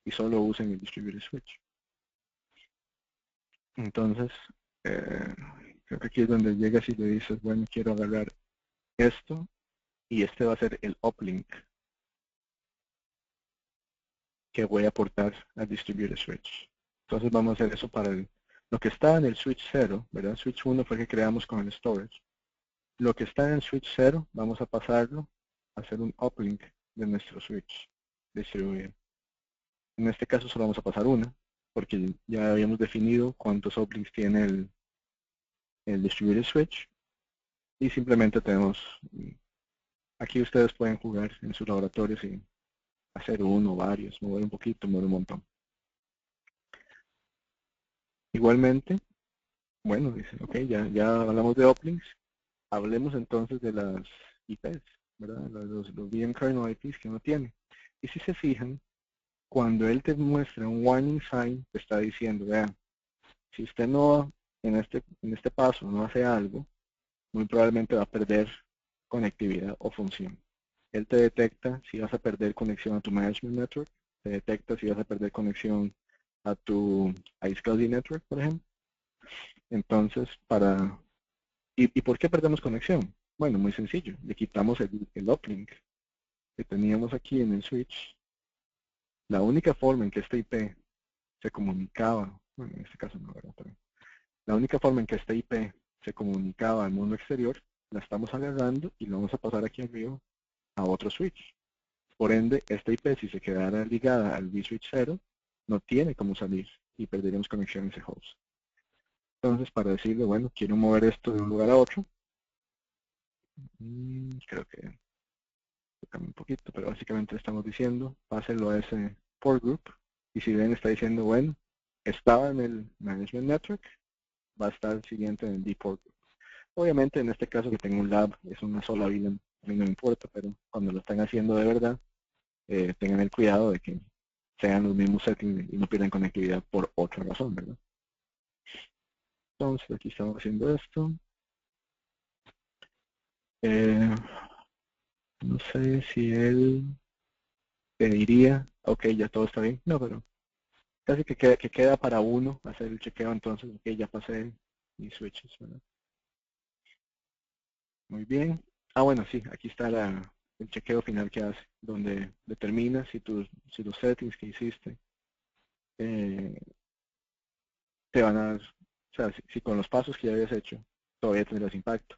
y solo usen el distributed switch. Entonces, creo que aquí es donde llegas y le dices, bueno, quiero agarrar esto y este va a ser el uplink que voy a aportar al distributed switch. Entonces vamos a hacer eso para lo que está en el switch 0, ¿verdad? Switch 1 fue el que creamos con el storage. Lo que está en el switch 0, vamos a pasarlo a hacer un uplink de nuestro switch distribuido. En este caso solo vamos a pasar una, porque ya habíamos definido cuántos uplinks tiene el distributed switch. Y simplemente tenemos, aquí ustedes pueden jugar en sus laboratorios y hacer uno, varios, mover un poquito, mover un montón. Igualmente, bueno, dice, ok, ya hablamos de uplinks, hablemos entonces de las IPs, ¿verdad? Los VM kernel IPs que uno tiene. Y si se fijan, cuando él te muestra un warning sign, te está diciendo, vean, si usted no, en este paso, no hace algo, muy probablemente va a perder conectividad o función. Él te detecta si vas a perder conexión a tu Management Network, te detecta si vas a perder conexión a tu iSCSI Network, por ejemplo. Entonces, ¿y por qué perdemos conexión? Bueno, muy sencillo, le quitamos el uplink que teníamos aquí en el switch. La única forma en que esta IP se comunicaba, bueno, en este caso no, ¿verdad? Pero la única forma en que esta IP se comunicaba al mundo exterior, la estamos agarrando y lo vamos a pasar aquí arriba a otro switch. Por ende, esta IP, si se quedara ligada al vSwitch 0, no tiene cómo salir y perderíamos conexión a ese host. Entonces, para decirle, bueno, quiero mover esto de un lugar a otro, creo que cambia un poquito, pero básicamente le estamos diciendo, pásenlo a ese port group, y si ven, está diciendo, bueno, estaba en el Management Network, va a estar el siguiente en el dport group. Obviamente, en este caso que tengo un lab, es una sola VLAN, a mí no me importa, pero cuando lo están haciendo de verdad, tengan el cuidado de que sean los mismos settings y no pierdan conectividad por otra razón, ¿verdad? Entonces, aquí estamos haciendo esto. No sé si él te diría, ok, ya todo está bien. No, pero casi que queda para uno hacer el chequeo, entonces, ok, ya pasé mis switches, ¿verdad? Muy bien. Ah, bueno, sí, aquí está el chequeo final que hace, donde determina si los settings que hiciste te van a dar, o sea, si con los pasos que ya habías hecho todavía tendrás impacto.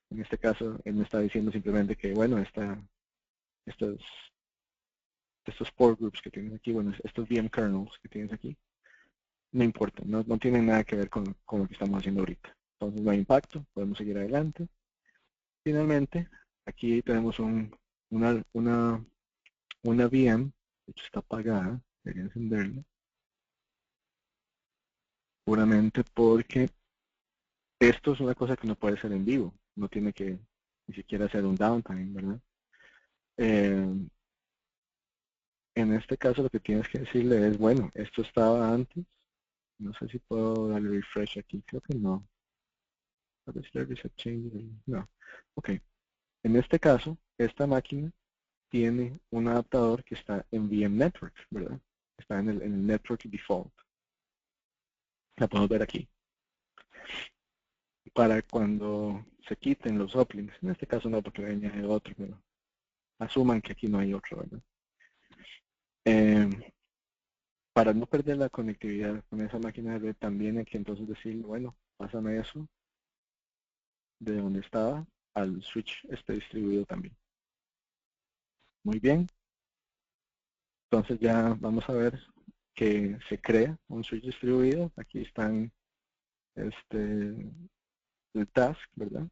En este caso, él me está diciendo simplemente que, bueno, estos port groups que tienes aquí, bueno, estos VM kernels que tienes aquí, no importa, no tienen nada que ver con lo que estamos haciendo ahorita. Entonces no hay impacto, podemos seguir adelante. Finalmente, aquí tenemos una VM, de hecho está apagada, debería encenderla, puramente porque esto es una cosa que no puede ser en vivo, no tiene que ni siquiera hacer un downtime, ¿verdad? En este caso lo que tienes que decirle es, bueno, esto estaba antes, no sé si puedo darle refresh aquí, creo que no. No, ok. En este caso, esta máquina tiene un adaptador que está en VM Network, ¿verdad? Está en el Network Default. La podemos ver aquí. Para cuando se quiten los uplinks, en este caso no porque le añade otro, pero asuman que aquí no hay otro, ¿verdad? Para no perder la conectividad con esa máquina de red, también hay que entonces decirle, bueno, pásame eso de donde estaba al switch distribuido también. Muy bien. Entonces ya vamos a ver que se crea un switch distribuido. Aquí están el task, ¿verdad?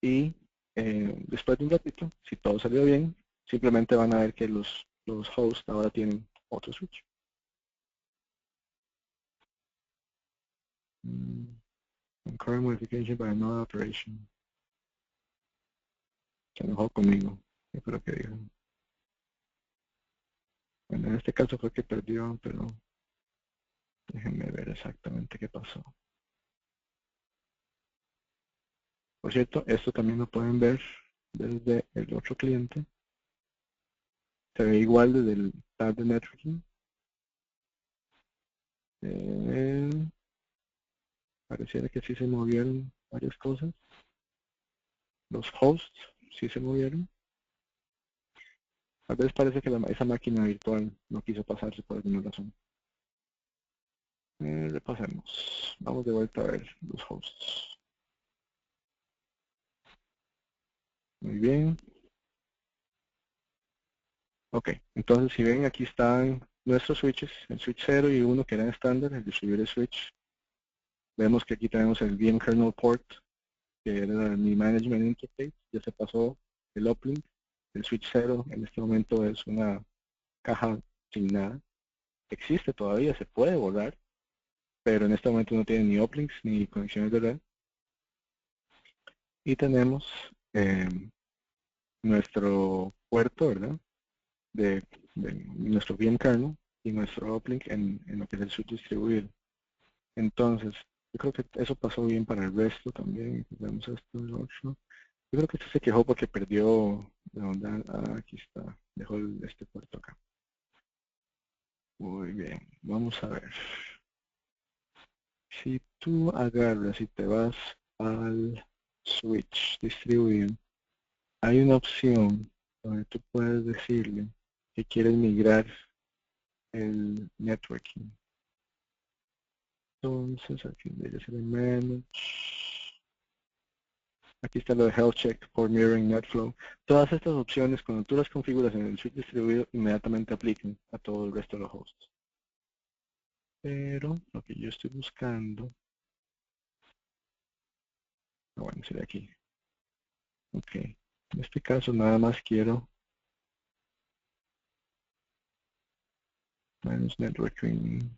Y después de un ratito, si todo salió bien, simplemente van a ver que los hosts ahora tienen otro switch. Concurrent modification by another operation. Se enojó conmigo. Yo creo que dijo. Bueno, en este caso fue que perdió, pero déjenme ver exactamente qué pasó. Por cierto, esto también lo pueden ver desde el otro cliente. Se ve igual desde el tab de networking. Pareciera que sí se movieron varias cosas. Los hosts sí se movieron. A veces parece que esa máquina virtual no quiso pasarse por alguna razón. Repasemos. Vamos de vuelta a ver los hosts. Muy bien. Ok, entonces si ven aquí están nuestros switches, el switch 0 y 1 que eran estándar, el distributed switch. Vemos que aquí tenemos el VM kernel port, que era mi management interface, ya se pasó el uplink. El switch 0 en este momento es una caja sin nada. Existe todavía, se puede borrar, pero en este momento no tiene ni uplinks ni conexiones de red. Y tenemos nuestro puerto, ¿verdad? De nuestro VM kernel y nuestro uplink en lo que es el switch distribuido. Entonces, yo creo que eso pasó bien para el resto también. Vemos esto, el 8. Yo creo que este se quejó porque perdió la onda. Aquí está, dejó este puerto acá. Muy bien, vamos a ver. Si tú agarras y te vas al switch distribuido, hay una opción donde tú puedes decirle que quieres migrar el networking. Entonces aquí debe ser el manage. Aquí está lo de health check por mirroring NetFlow. Todas estas opciones, cuando tú las configuras en el switch distribuido, inmediatamente aplican a todo el resto de los hosts. Pero lo que yo estoy buscando, bueno, sería aquí. Ok, en este caso nada más quiero manage networking.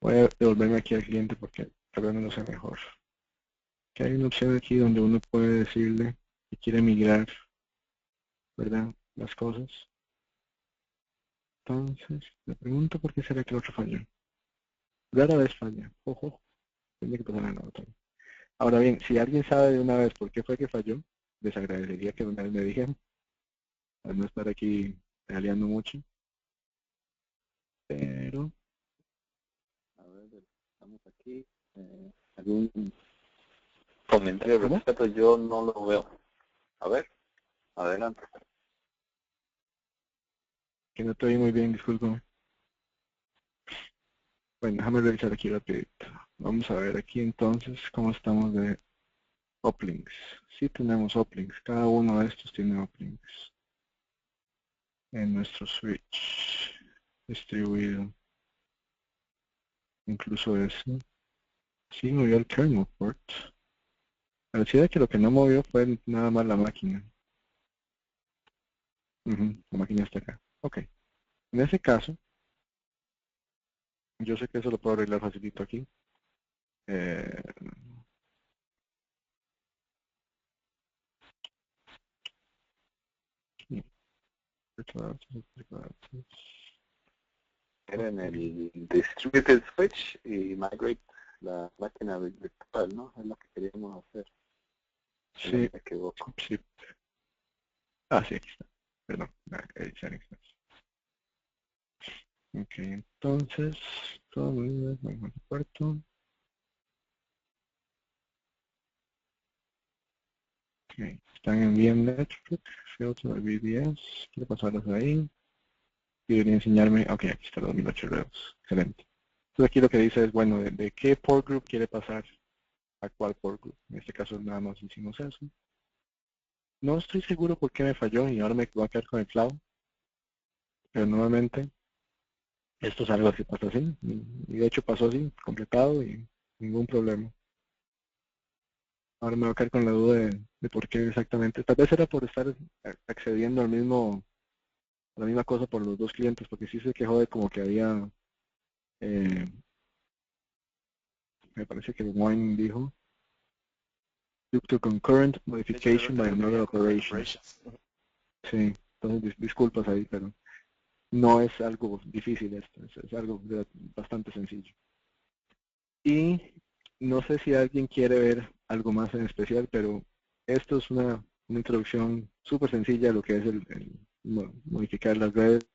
Voy a devolverme aquí al cliente porque tal vez no lo sé mejor. Que hay una opción aquí donde uno puede decirle que quiere migrar, ¿verdad? Las cosas. Entonces, le pregunto por qué será que el otro falló. Rara vez falla. Ojo, tiene que pasar en la otra. Ahora bien, si alguien sabe de una vez por qué fue que falló, les agradecería que una vez me dijeran, para no estar aquí peleando mucho. Pero, A ver, estamos aquí. ¿Algún comentario al respecto? Yo no lo veo. A ver, adelante. que no te oí muy bien, discúlpame. Bueno, déjame revisar aquí rapidito. Vamos a ver aquí entonces cómo estamos de uplinks. Sí tenemos uplinks, cada uno de estos tiene uplinks en nuestro switch distribuido. Incluso ese. Sí movió el kernel port. Parecía que lo que no movió fue nada más la máquina. La máquina está acá. Ok. En ese caso, yo sé que eso lo puedo arreglar facilito aquí. Era en el distributed switch y migrate la máquina virtual, ¿no? Es lo que queríamos hacer. Si no Sí, me equivoco. sí. Ah, sí, aquí está. Perdón, edición express. Ok, entonces, todo muy bien, vamos al puerto. Ok, están en VM Network, filter BBS, quiero pasarlos ahí. Y debería enseñarme, ok, aquí está el 2008 Rails, excelente. Entonces aquí lo que dice es, bueno, de qué port group quiere pasar actual for group. En este caso nada más hicimos eso. No estoy seguro por qué me falló y ahora me voy a quedar con el clavo. Pero nuevamente, esto es algo que pasa así. Y de hecho pasó así, completado y ningún problema. Ahora me voy a quedar con la duda de por qué exactamente. Tal vez era por estar accediendo al mismo, a la misma cosa por los dos clientes, porque sí se quejó de como que había, me parece que Wine dijo, due to concurrent modification by another operation. Sí, entonces disculpas ahí, pero no es algo difícil esto, es algo bastante sencillo. Y no sé si alguien quiere ver algo más en especial, pero esto es una introducción súper sencilla a lo que es el modificar las redes